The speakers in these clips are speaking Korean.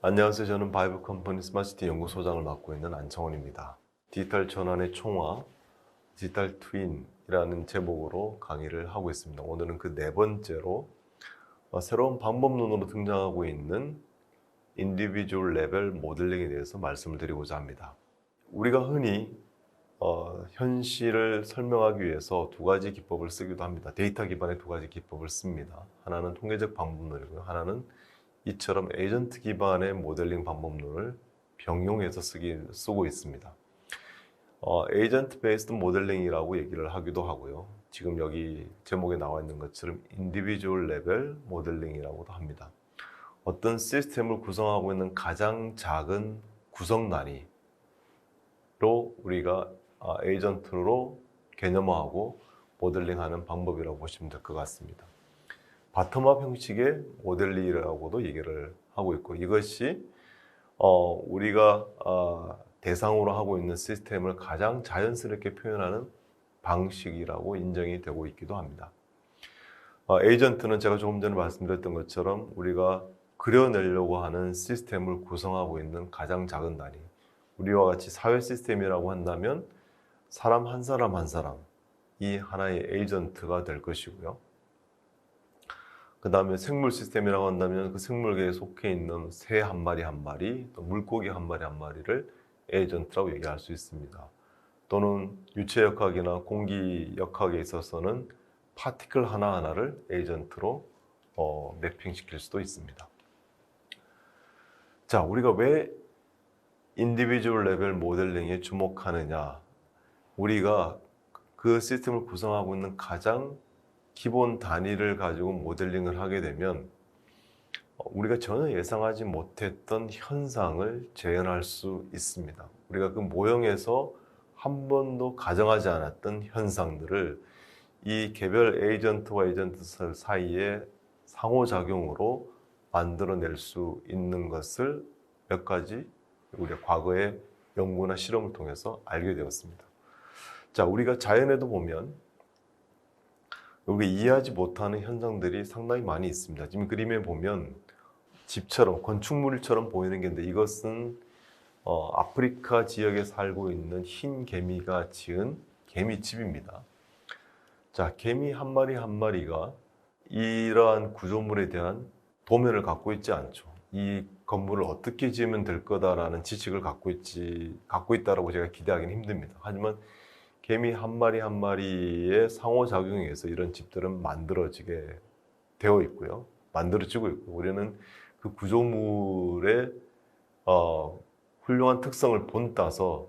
안녕하세요. 저는 바이브 컴퍼니 스마트시티 연구소장을 맡고 있는 안창원입니다. 디지털 전환의 총화, 디지털 트윈이라는 제목으로 강의를 하고 있습니다. 오늘은 그 네 번째로 새로운 방법론으로 등장하고 있는 인디비주얼 레벨 모델링에 대해서 말씀을 드리고자 합니다. 우리가 흔히 현실을 설명하기 위해서 두 가지 기법을 쓰기도 합니다. 데이터 기반의 두 가지 기법을 씁니다. 하나는 통계적 방법론이고요. 하나는 이처럼 에이전트 기반의 모델링 방법론을 병용해서 쓰고 있습니다. 에이전트 베이스드 모델링이라고 얘기를 하기도 하고요. 지금 여기 제목에 나와 있는 것처럼 인디비주얼 레벨 모델링이라고도 합니다. 어떤 시스템을 구성하고 있는 가장 작은 구성 단위로 우리가 에이전트로 개념화하고 모델링하는 방법이라고 보시면 될 것 같습니다. 바텀업 형식의 모델링이라고도 얘기를 하고 있고, 이것이 우리가 대상으로 하고 있는 시스템을 가장 자연스럽게 표현하는 방식이라고 인정이 되고 있기도 합니다. 에이전트는 제가 조금 전에 말씀드렸던 것처럼 우리가 그려내려고 하는 시스템을 구성하고 있는 가장 작은 단위, 우리와 같이 사회 시스템이라고 한다면 사람 한 사람 한 사람이 하나의 에이전트가 될 것이고요. 그 다음에 생물 시스템이라고 한다면 그 생물계에 속해 있는 새 한 마리 한 마리, 또 물고기 한 마리 한 마리를 에이전트라고 얘기할 수 있습니다. 또는 유체 역학이나 공기 역학에 있어서는 파티클 하나하나를 에이전트로 매핑시킬 수도 있습니다. 자, 우리가 왜 인디비주얼 레벨 모델링에 주목하느냐? 우리가 그 시스템을 구성하고 있는 가장 기본 단위를 가지고 모델링을 하게 되면 우리가 전혀 예상하지 못했던 현상을 재현할 수 있습니다. 우리가 그 모형에서 한 번도 가정하지 않았던 현상들을 이 개별 에이전트와 에이전트 사이의 상호작용으로 만들어낼 수 있는 것을 몇 가지 우리가 과거의 연구나 실험을 통해서 알게 되었습니다. 자, 우리가 자연에도 보면 여기 이해하지 못하는 현상들이 상당히 많이 있습니다. 지금 그림에 보면 집처럼, 건축물처럼 보이는 게 있는데, 이것은 아프리카 지역에 살고 있는 흰 개미가 지은 개미집입니다. 자, 개미 한 마리 한 마리가 이러한 구조물에 대한 도면을 갖고 있지 않죠. 이 건물을 어떻게 지으면 될 거다라는 지식을 갖고 있다라고 제가 기대하기는 힘듭니다. 하지만 개미 한 마리 한 마리의 상호작용에 의해서 이런 집들은 만들어지게 되어 있고요. 만들어지고 있고, 우리는 그 구조물의 훌륭한 특성을 본따서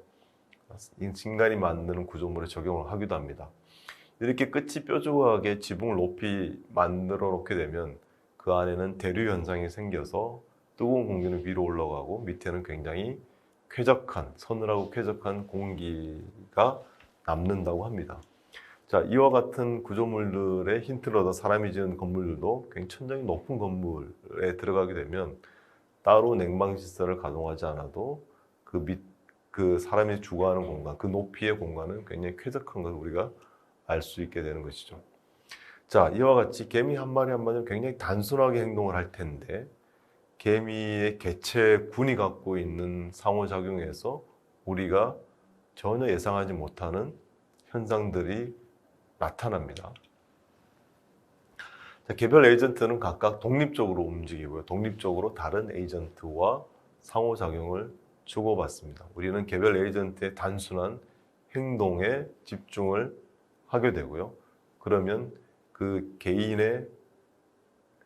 인간이 만드는 구조물에 적용을 하기도 합니다. 이렇게 끝이 뾰족하게 지붕을 높이 만들어 놓게 되면 그 안에는 대류 현상이 생겨서 뜨거운 공기는 위로 올라가고 밑에는 굉장히 서늘하고 쾌적한 공기가 남는다고 합니다. 자, 이와 같은 구조물들의 힌트를 얻어 사람이 지은 건물들도 굉장히 천장이 높은 건물에 들어가게 되면 따로 냉방시설을 가동하지 않아도 그 사람이 주거하는 공간, 그 높이의 공간은 굉장히 쾌적한 것을 우리가 알 수 있게 되는 것이죠. 자, 이와 같이 개미 한 마리 한 마리는 굉장히 단순하게 행동을 할 텐데, 개미의 개체군이 갖고 있는 상호작용에서 우리가 전혀 예상하지 못하는 현상들이 나타납니다. 자, 개별 에이전트는 각각 독립적으로 움직이고요. 독립적으로 다른 에이전트와 상호작용을 주고받습니다. 우리는 개별 에이전트의 단순한 행동에 집중을 하게 되고요. 그러면 그 개인의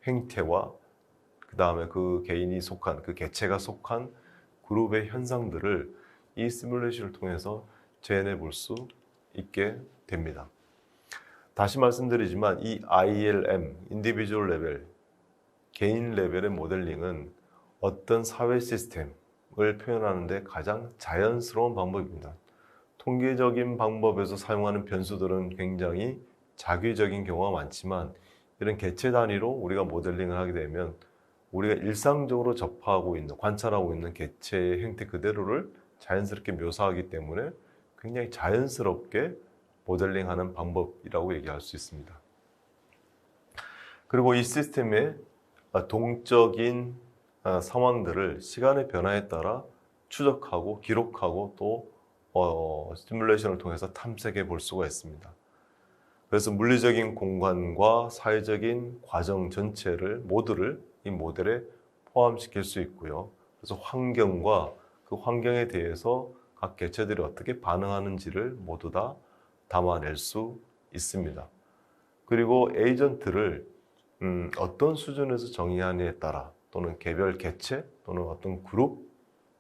행태와 그 다음에 그 개인이 속한, 그 개체가 속한 그룹의 현상들을 이 시뮬레이션을 통해서 재현해 볼 수 있게 됩니다. 다시 말씀드리지만 이 ILM, 인디비주얼 레벨, 개인 레벨의 모델링은 어떤 사회 시스템을 표현하는 데 가장 자연스러운 방법입니다. 통계적인 방법에서 사용하는 변수들은 굉장히 자기적인 경우가 많지만, 이런 개체 단위로 우리가 모델링을 하게 되면 우리가 일상적으로 접하고 있는, 관찰하고 있는 개체의 행태 그대로를 자연스럽게 묘사하기 때문에 굉장히 자연스럽게 모델링하는 방법이라고 얘기할 수 있습니다. 그리고 이 시스템의 동적인 상황들을 시간의 변화에 따라 추적하고 기록하고 또 시뮬레이션을 통해서 탐색해 볼 수가 있습니다. 그래서 물리적인 공간과 사회적인 과정 전체를 모두를 이 모델에 포함시킬 수 있고요. 그래서 환경과 그 환경에 대해서 각 개체들이 어떻게 반응하는지를 모두 다 담아낼 수 있습니다. 그리고 에이전트를 어떤 수준에서 정의하느냐에 따라 또는 개별 개체 또는 어떤 그룹,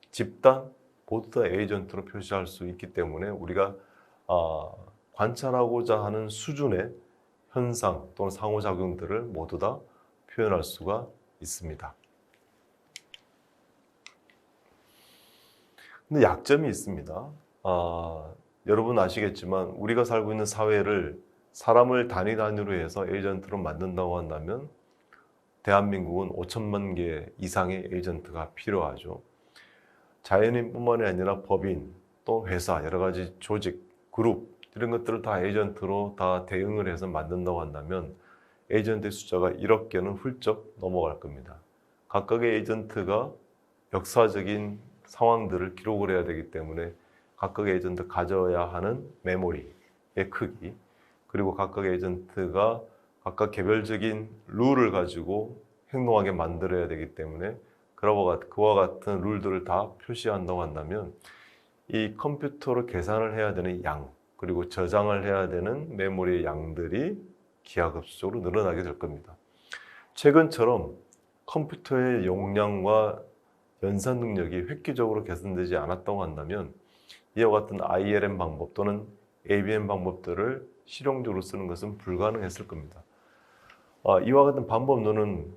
집단 모두 다 에이전트로 표시할 수 있기 때문에 우리가 관찰하고자 하는 수준의 현상 또는 상호작용들을 모두 다 표현할 수가 있습니다. 근데 약점이 있습니다. 여러분 아시겠지만 우리가 살고 있는 사회를 사람을 단위 단위로 해서 에이전트로 만든다고 한다면 대한민국은 5천만 개 이상의 에이전트가 필요하죠. 자연인뿐만이 아니라 법인, 또 회사, 여러 가지 조직, 그룹 이런 것들을 다 에이전트로 다 대응을 해서 만든다고 한다면 에이전트의 숫자가 1억 개는 훌쩍 넘어갈 겁니다. 각각의 에이전트가 역사적인 상황들을 기록을 해야 되기 때문에 각각의 에이전트 가져야 하는 메모리의 크기, 그리고 각각의 에이전트가 각각 개별적인 룰을 가지고 행동하게 만들어야 되기 때문에 그와 같은 룰들을 다 표시한다고 한다면 이 컴퓨터로 계산을 해야 되는 양, 그리고 저장을 해야 되는 메모리의 양들이 기하급수적으로 늘어나게 될 겁니다. 최근처럼 컴퓨터의 용량과 연산 능력이 획기적으로 개선되지 않았다고 한다면 이와 같은 ILM 방법 또는 ABM 방법들을 실용적으로 쓰는 것은 불가능했을 겁니다. 이와 같은 방법론은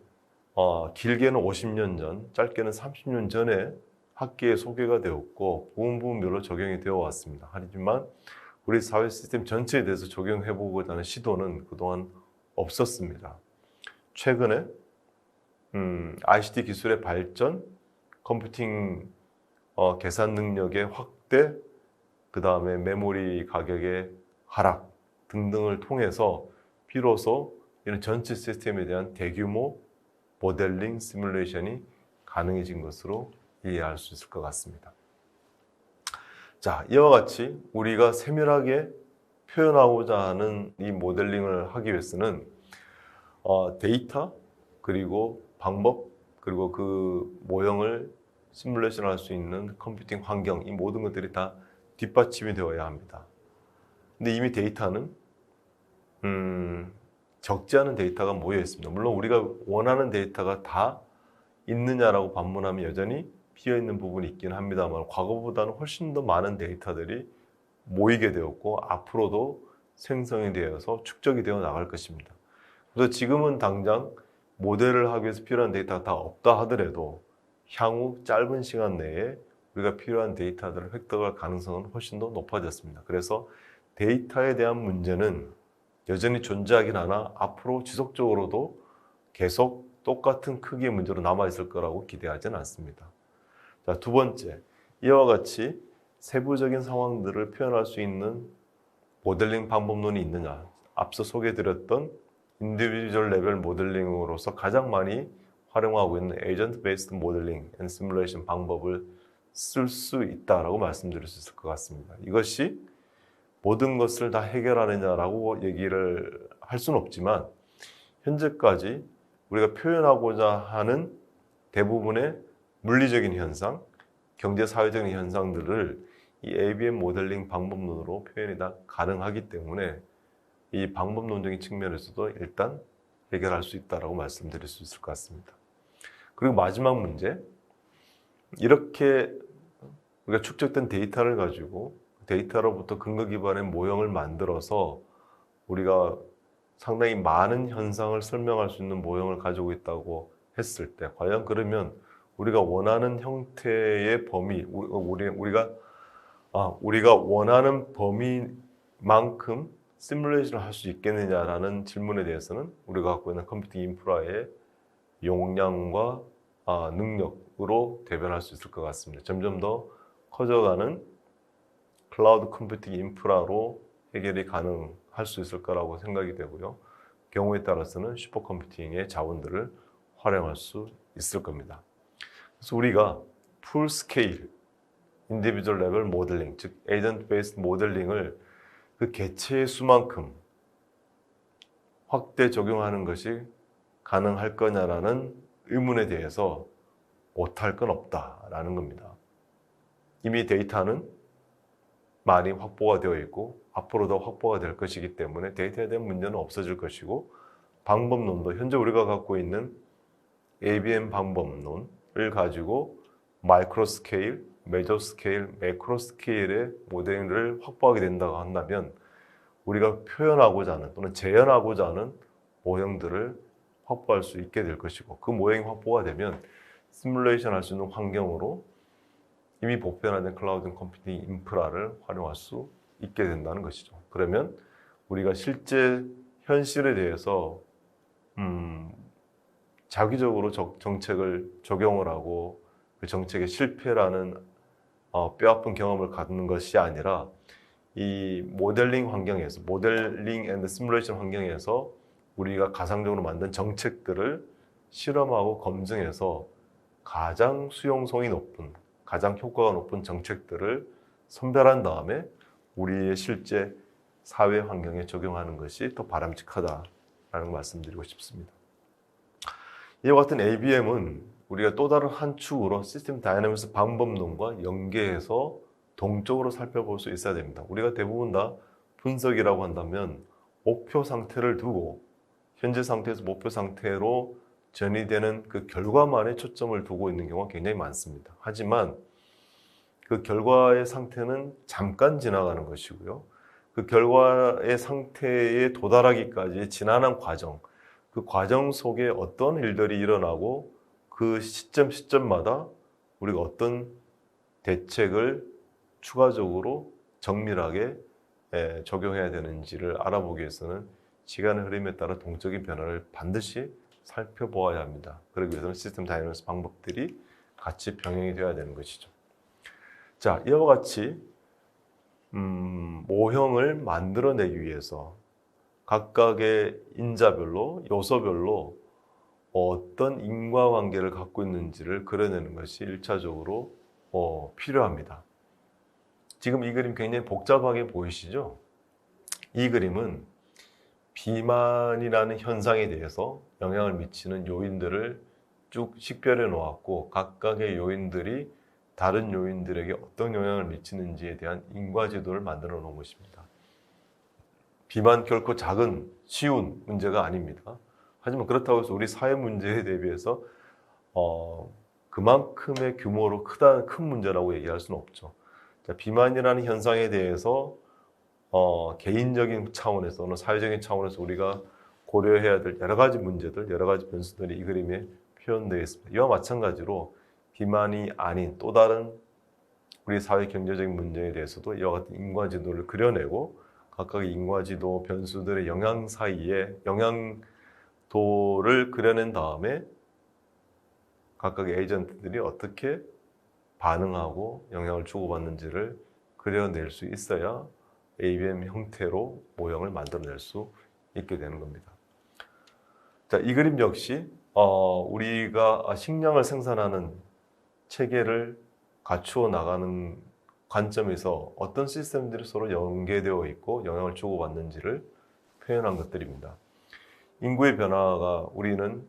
길게는 50년 전, 짧게는 30년 전에 학계에 소개가 되었고 부분별로 적용이 되어 왔습니다. 하지만 우리 사회 시스템 전체에 대해서 적용해보고자 하는 시도는 그동안 없었습니다. 최근에 ICT 기술의 발전, 컴퓨팅 계산 능력의 확대, 그 다음에 메모리 가격의 하락 등등을 통해서 비로소 이런 전체 시스템에 대한 대규모 모델링 시뮬레이션이 가능해진 것으로 이해할 수 있을 것 같습니다. 자, 이와 같이 우리가 세밀하게 표현하고자 하는 이 모델링을 하기 위해서는 데이터, 그리고 방법, 그리고 그 모형을 시뮬레이션 할 수 있는 컴퓨팅 환경, 이 모든 것들이 다 뒷받침이 되어야 합니다. 근데 이미 데이터는 적지 않은 데이터가 모여 있습니다. 물론 우리가 원하는 데이터가 다 있느냐라고 반문하면 여전히 비어있는 부분이 있긴 합니다만 과거보다는 훨씬 더 많은 데이터들이 모이게 되었고 앞으로도 생성이 되어서 축적이 되어 나갈 것입니다. 그래서 지금은 당장 모델을 하기 위해서 필요한 데이터가 다 없다 하더라도 향후 짧은 시간 내에 우리가 필요한 데이터들을 획득할 가능성은 훨씬 더 높아졌습니다. 그래서 데이터에 대한 문제는 여전히 존재하긴 하나 앞으로 지속적으로도 계속 똑같은 크기의 문제로 남아있을 거라고 기대하지는 않습니다. 자, 두 번째, 이와 같이 세부적인 상황들을 표현할 수 있는 모델링 방법론이 있느냐. 앞서 소개해드렸던 인디비주얼 레벨 모델링으로서 가장 많이 활용하고 있는 에이전트 베이스드 모델링 앤 시뮬레이션 방법을 쓸 수 있다라고 말씀드릴 수 있을 것 같습니다. 이것이 모든 것을 다 해결하느냐라고 얘기를 할 수는 없지만 현재까지 우리가 표현하고자 하는 대부분의 물리적인 현상, 경제 사회적인 현상들을 이 ABM 모델링 방법론으로 표현이 다 가능하기 때문에 이 방법론적인 측면에서도 일단 해결할 수 있다라고 말씀드릴 수 있을 것 같습니다. 그리고 마지막 문제, 이렇게 우리가 축적된 데이터를 가지고 데이터로부터 근거 기반의 모형을 만들어서 우리가 상당히 많은 현상을 설명할 수 있는 모형을 가지고 있다고 했을 때 과연 그러면 우리가 원하는 형태의 범위, 우리가 원하는 범위만큼 시뮬레이션을 할 수 있겠느냐라는 질문에 대해서는 우리가 갖고 있는 컴퓨팅 인프라의 용량과 능력으로 대변할 수 있을 것 같습니다. 점점 더 커져가는 클라우드 컴퓨팅 인프라로 해결이 가능할 수 있을 거라고 생각이 되고요. 경우에 따라서는 슈퍼컴퓨팅의 자원들을 활용할 수 있을 겁니다. 그래서 우리가 풀 스케일 인디비주얼 레벨 모델링, 즉 에이전트 베이스드 모델링을 그 개체의 수만큼 확대 적용하는 것이 가능할 거냐라는 의문에 대해서 못할 건 없다라는 겁니다. 이미 데이터는 많이 확보가 되어 있고 앞으로도 확보가 될 것이기 때문에 데이터에 대한 문제는 없어질 것이고, 방법론도 현재 우리가 갖고 있는 ABM 방법론을 가지고 마이크로 스케일, 메저 스케일, 매크로 스케일의 모델을 확보하게 된다고 한다면 우리가 표현하고자 하는 또는 재현하고자 하는 모형들을 확보할 수 있게 될 것이고, 그 모형이 확보가 되면 시뮬레이션 할 수 있는 환경으로 이미 보편화된 클라우드 컴퓨팅 인프라를 활용할 수 있게 된다는 것이죠. 그러면 우리가 실제 현실에 대해서 자기적으로 정책을 적용을 하고 그 정책의 실패라는 뼈아픈 경험을 갖는 것이 아니라 이 모델링 환경에서, 모델링 앤드 시뮬레이션 환경에서 우리가 가상적으로 만든 정책들을 실험하고 검증해서 가장 수용성이 높은, 가장 효과가 높은 정책들을 선별한 다음에 우리의 실제 사회 환경에 적용하는 것이 더 바람직하다라는 걸 말씀드리고 싶습니다. 이와 같은 ABM은 우리가 또 다른 한 축으로 시스템 다이내믹스 방법론과 연계해서 동적으로 살펴볼 수 있어야 됩니다. 우리가 대부분 다 분석이라고 한다면 목표 상태를 두고 현재 상태에서 목표 상태로 전이되는 그 결과만에 초점을 두고 있는 경우가 굉장히 많습니다. 하지만 그 결과의 상태는 잠깐 지나가는 것이고요. 그 결과의 상태에 도달하기까지 지난한 과정, 그 과정 속에 어떤 일들이 일어나고 그 시점마다 우리가 어떤 대책을 추가적으로 정밀하게 적용해야 되는지를 알아보기 위해서는 시간의 흐름에 따라 동적인 변화를 반드시 살펴보아야 합니다. 그러기 위해서는 시스템 다이내믹스 방법들이 같이 병행이 되어야 되는 것이죠. 자, 이와 같이 모형을 만들어내기 위해서 각각의 인자별로, 요소별로 어떤 인과관계를 갖고 있는지를 그려내는 것이 1차적으로 필요합니다. 지금 이 그림 굉장히 복잡하게 보이시죠? 이 그림은 비만이라는 현상에 대해서 영향을 미치는 요인들을 쭉 식별해 놓았고, 각각의 요인들이 다른 요인들에게 어떤 영향을 미치는지에 대한 인과지도를 만들어 놓은 것입니다. 비만 결코 작은, 쉬운 문제가 아닙니다. 하지만 그렇다고 해서 우리 사회 문제에 대비해서 그만큼의 규모로 큰 문제라고 얘기할 수는 없죠. 자, 비만이라는 현상에 대해서 개인적인 차원에서는 사회적인 차원에서 우리가 고려해야 될 여러 가지 문제들, 여러 가지 변수들이 이 그림에 표현되어 있습니다. 이와 마찬가지로 비만이 아닌 또 다른 우리 사회 경제적인 문제에 대해서도 이와 같은 인과지도를 그려내고 각각의 인과지도 변수들의 영향 사이에 영향도를 그려낸 다음에 각각의 에이전트들이 어떻게 반응하고 영향을 주고받는지를 그려낼 수 있어야 ABM 형태로 모형을 만들어낼 수 있게 되는 겁니다. 자, 이 그림 역시 우리가 식량을 생산하는 체계를 갖추어 나가는 관점에서 어떤 시스템들이 서로 연계되어 있고 영향을 주고받는지를 표현한 것들입니다. 인구의 변화가 우리는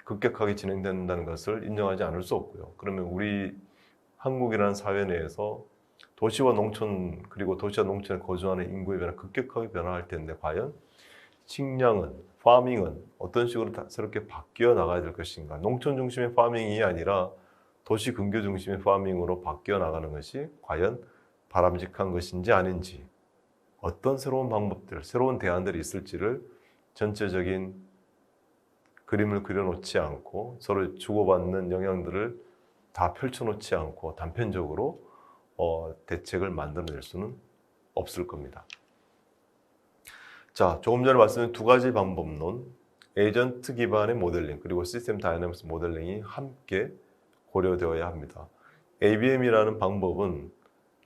급격하게 진행된다는 것을 인정하지 않을 수 없고요. 그러면 우리 한국이라는 사회 내에서 도시와 농촌, 그리고 도시와 농촌에 거주하는 인구의 변화가 급격하게 변화할 텐데 과연 식량은, 파밍은 어떤 식으로 새롭게 바뀌어 나가야 될 것인가. 농촌 중심의 파밍이 아니라 도시 근교 중심의 파밍으로 바뀌어 나가는 것이 과연 바람직한 것인지 아닌지, 어떤 새로운 방법들, 새로운 대안들이 있을지를 전체적인 그림을 그려놓지 않고 서로 주고받는 영향들을 다 펼쳐놓지 않고 단편적으로 대책을 만들어낼 수는 없을 겁니다. 자, 조금 전에 말씀드린 두 가지 방법론, 에이전트 기반의 모델링 그리고 시스템 다이내믹스 모델링이 함께 고려되어야 합니다. ABM이라는 방법은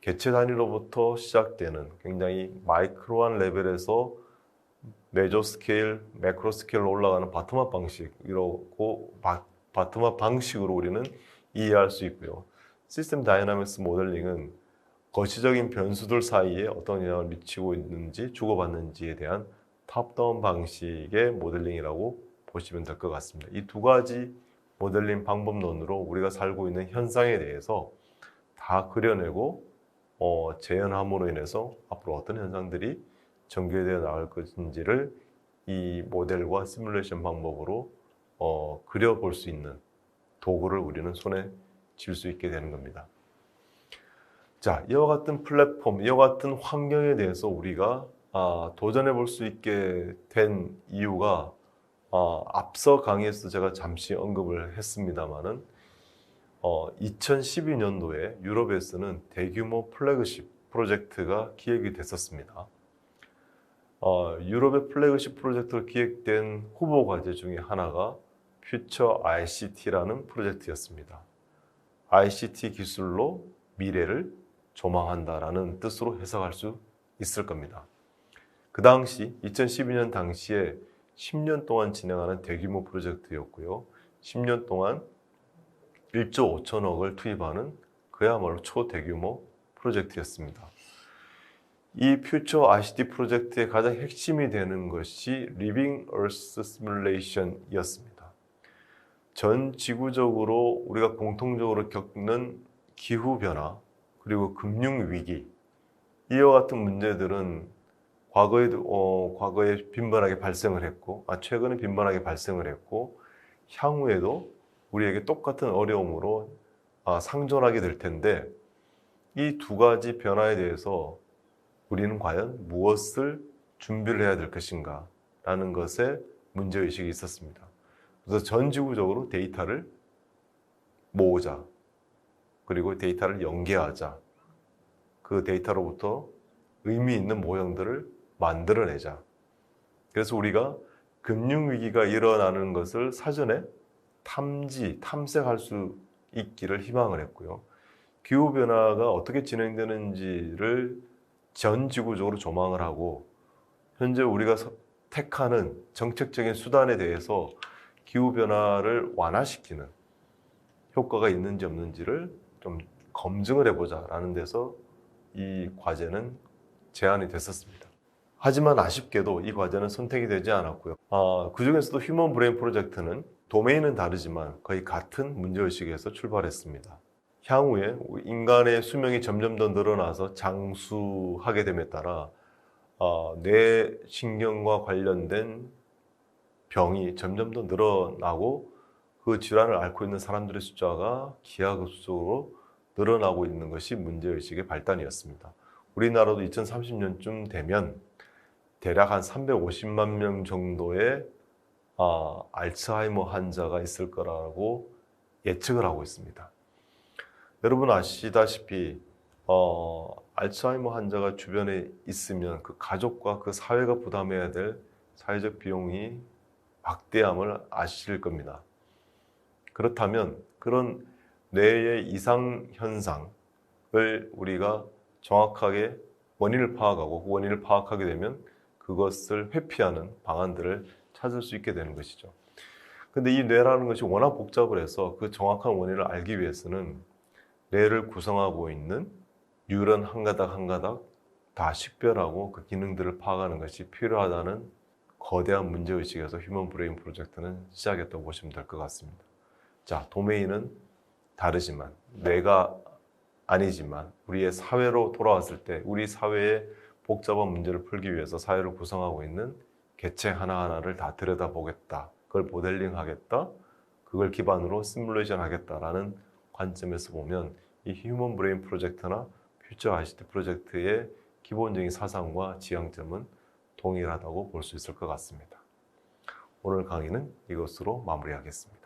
개체 단위로부터 시작되는 굉장히 마이크로한 레벨에서 메저 스케일, 매크로 스케일로 올라가는 바텀업 방식이라고 바텀업 방식으로 우리는 이해할 수 있고요. 시스템 다이나믹스 모델링은 거시적인 변수들 사이에 어떤 영향을 미치고 있는지 주고받는지에 대한 탑다운 방식의 모델링이라고 보시면 될 것 같습니다. 이 두 가지 모델링 방법론으로 우리가 살고 있는 현상에 대해서 다 그려내고 재현함으로 인해서 앞으로 어떤 현상들이 전개되어 나갈 것인지를 이 모델과 시뮬레이션 방법으로 그려볼 수 있는 도구를 우리는 손에 쥘 수 있게 되는 겁니다. 자, 이와 같은 플랫폼, 이와 같은 환경에 대해서 우리가 도전해 볼 수 있게 된 이유가 앞서 강의에서 제가 잠시 언급을 했습니다마는 2012년도에 유럽에서는 대규모 플래그십 프로젝트가 기획이 됐었습니다. 유럽의 플래그십 프로젝트가 기획된 후보 과제 중에 하나가 퓨처 ICT라는 프로젝트였습니다. ICT 기술로 미래를 조망한다라는 뜻으로 해석할 수 있을 겁니다. 그 당시 2012년 당시에 10년 동안 진행하는 대규모 프로젝트였고요. 10년 동안 1조 5천억을 투입하는 그야말로 초대규모 프로젝트였습니다. 이 퓨처 ICT 프로젝트의 가장 핵심이 되는 것이 Living Earth Simulation이었습니다. 전 지구적으로 우리가 공통적으로 겪는 기후변화 그리고 금융위기 이와 같은 문제들은 과거에 빈번하게 발생을 했고 최근에 빈번하게 발생을 했고 향후에도 우리에게 똑같은 어려움으로 상존하게 될 텐데 이 두 가지 변화에 대해서 우리는 과연 무엇을 준비를 해야 될 것인가 라는 것에 문제의식이 있었습니다. 그래서 전 지구적으로 데이터를 모으자. 그리고 데이터를 연계하자. 그 데이터로부터 의미 있는 모형들을 만들어내자. 그래서 우리가 금융위기가 일어나는 것을 사전에 탐색할 수 있기를 희망을 했고요. 기후변화가 어떻게 진행되는지를 전 지구적으로 조망을 하고 현재 우리가 택하는 정책적인 수단에 대해서 기후변화를 완화시키는 효과가 있는지 없는지를 좀 검증을 해보자라는 데서 이 과제는 제안이 됐었습니다. 하지만 아쉽게도 이 과제는 선택이 되지 않았고요. 그 중에서도 휴먼 브레인 프로젝트는 도메인은 다르지만 거의 같은 문제의식에서 출발했습니다. 향후에 인간의 수명이 점점 더 늘어나서 장수하게 됨에 따라 뇌신경과 관련된 병이 점점 더 늘어나고 그 질환을 앓고 있는 사람들의 숫자가 기하급수로 늘어나고 있는 것이 문제의식의 발단이었습니다. 우리나라도 2030년쯤 되면 대략 한 350만 명 정도의 알츠하이머 환자가 있을 거라고 예측을 하고 있습니다. 여러분 아시다시피 알츠하이머 환자가 주변에 있으면 그 가족과 그 사회가 부담해야 될 사회적 비용이 막대함을 아실 겁니다. 그렇다면 그런 뇌의 이상 현상을 우리가 정확하게 원인을 파악하고 그 원인을 파악하게 되면 그것을 회피하는 방안들을 찾을 수 있게 되는 것이죠. 근데 이 뇌라는 것이 워낙 복잡을 해서 그 정확한 원인을 알기 위해서는 뇌를 구성하고 있는 뉴런 한 가닥 한 가닥 다 식별하고 그 기능들을 파악하는 것이 필요하다는 거대한 문제의식에서 휴먼 브레인 프로젝트는 시작했다고 보시면 될 것 같습니다. 자, 도메인은 다르지만 뇌가 아니지만 우리의 사회로 돌아왔을 때 우리 사회의 복잡한 문제를 풀기 위해서 사회를 구성하고 있는 개체 하나하나를 다 들여다보겠다. 그걸 모델링하겠다. 그걸 기반으로 시뮬레이션 하겠다라는 관점에서 보면 이 휴먼 브레인 프로젝트나 퓨처 ICT 프로젝트의 기본적인 사상과 지향점은 동일하다고 볼 수 있을 것 같습니다. 오늘 강의는 이것으로 마무리하겠습니다.